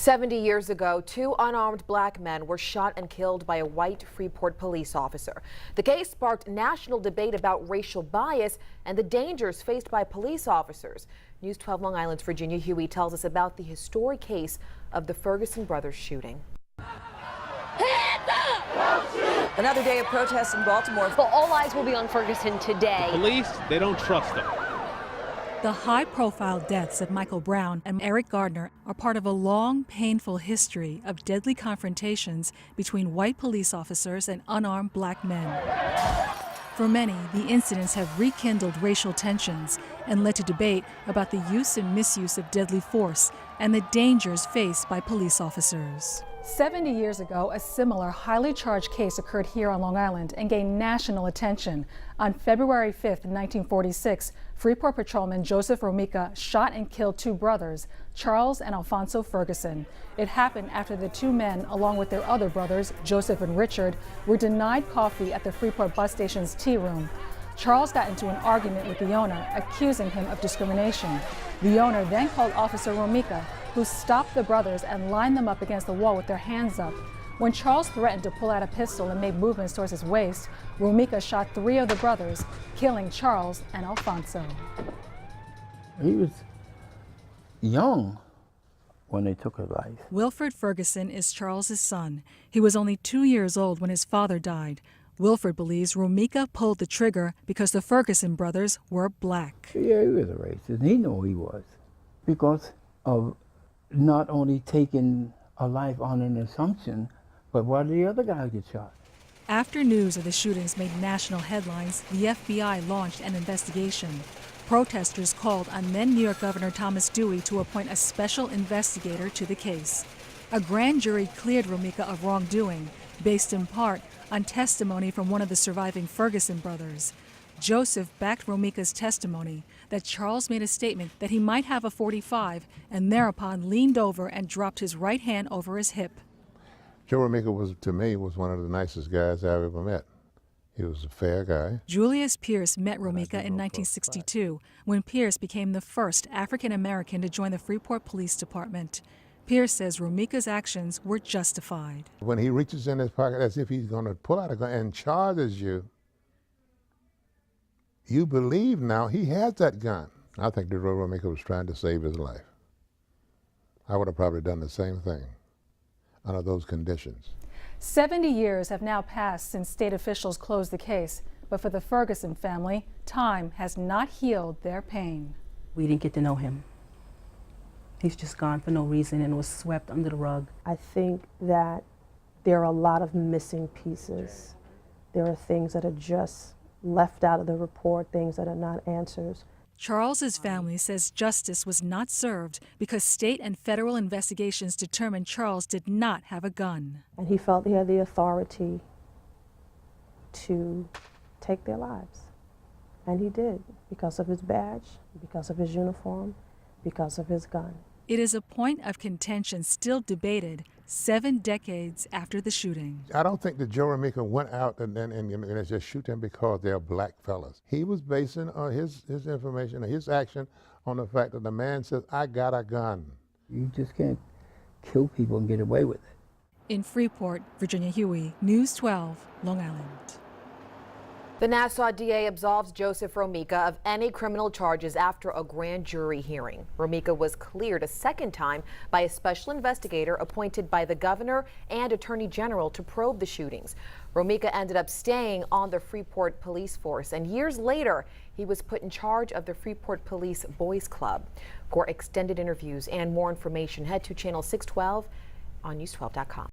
70 years ago, two unarmed black men were shot and killed by a white Freeport police officer. The case sparked national debate about racial bias and the dangers faced by police officers. News 12 Long Island's Virginia Huey tells us about the historic case of the Ferguson Brothers shooting. Another day of protests in Baltimore. Well, all eyes will be on Ferguson today. The police, they don't trust them. The high-profile deaths of Michael Brown and Eric Gardner are part of a long, painful history of deadly confrontations between white police officers and unarmed black men. For many, the incidents have rekindled racial tensions and led to debate about the use and misuse of deadly force and the dangers faced by police officers. 70 years ago, a similar highly charged case occurred here on Long Island and gained national attention. On February 5th, 1946, Freeport patrolman Joseph Romica shot and killed two brothers, Charles and Alfonso Ferguson. It happened after the two men, along with their other brothers, Joseph and Richard, were denied coffee at the Freeport bus station's tea room. Charles got into an argument with the owner, accusing him of discrimination. The owner then called Officer Romica, who stopped the brothers and lined them up against the wall with their hands up. When Charles threatened to pull out a pistol and made movements towards his waist, Romica shot three of the brothers, killing Charles and Alfonso. He was young when they took his life. Wilfred Ferguson is Charles's son. He was only 2 years old when his father died. Wilfred believes Romica pulled the trigger because the Ferguson brothers were black. Yeah, he was a racist. He knew he was, because of not only taking a life on an assumption, but why did the other guy get shot? After news of the shootings made national headlines, the FBI launched an investigation. Protesters called on then New York Governor Thomas Dewey to appoint a special investigator to the case. A grand jury cleared Romica of wrongdoing, based in part on testimony from one of the surviving Ferguson brothers. Joseph backed Romica's testimony that Charles made a statement that he might have a .45 and thereupon leaned over and dropped his right hand over his hip. Joe Romica was, to me, was one of the nicest guys I've ever met. He was a fair guy. Julius Pierce met Romica in 1962 when Pierce became the first African-American to join the Freeport Police Department. Pierce says Romica's actions were justified. When he reaches in his pocket as if he's going to pull out a gun and charges you, you believe now he has that gun. I think that Joe Romica was trying to save his life. I would have probably done the same thing under those conditions. 70 years have now passed since state officials closed the case, but for the Ferguson family, time has not healed their pain. We didn't get to know him. He's just gone for no reason and was swept under the rug. I think that there are a lot of missing pieces. There are things that are just left out of the report, things that are not answers. Charles's family says justice was not served because state and federal investigations determined Charles did not have a gun. And he felt he had the authority to take their lives. And he did, because of his badge, because of his uniform, because of his gun. It is a point of contention still debated 7 decades after the shooting. I don't think that Joe Romica went out and just shoot them because they're black fellas. He was basing his information, his action, on the fact that the man says, I got a gun. You just can't kill people and get away with it. In Freeport, Virginia Huey, News 12, Long Island. The Nassau DA absolves Joseph Romica of any criminal charges after a grand jury hearing. Romica was cleared a second time by a special investigator appointed by the governor and attorney general to probe the shootings. Romica ended up staying on the Freeport police force, and years later, he was put in charge of the Freeport Police Boys Club. For extended interviews and more information, head to channel 612 on news12.com.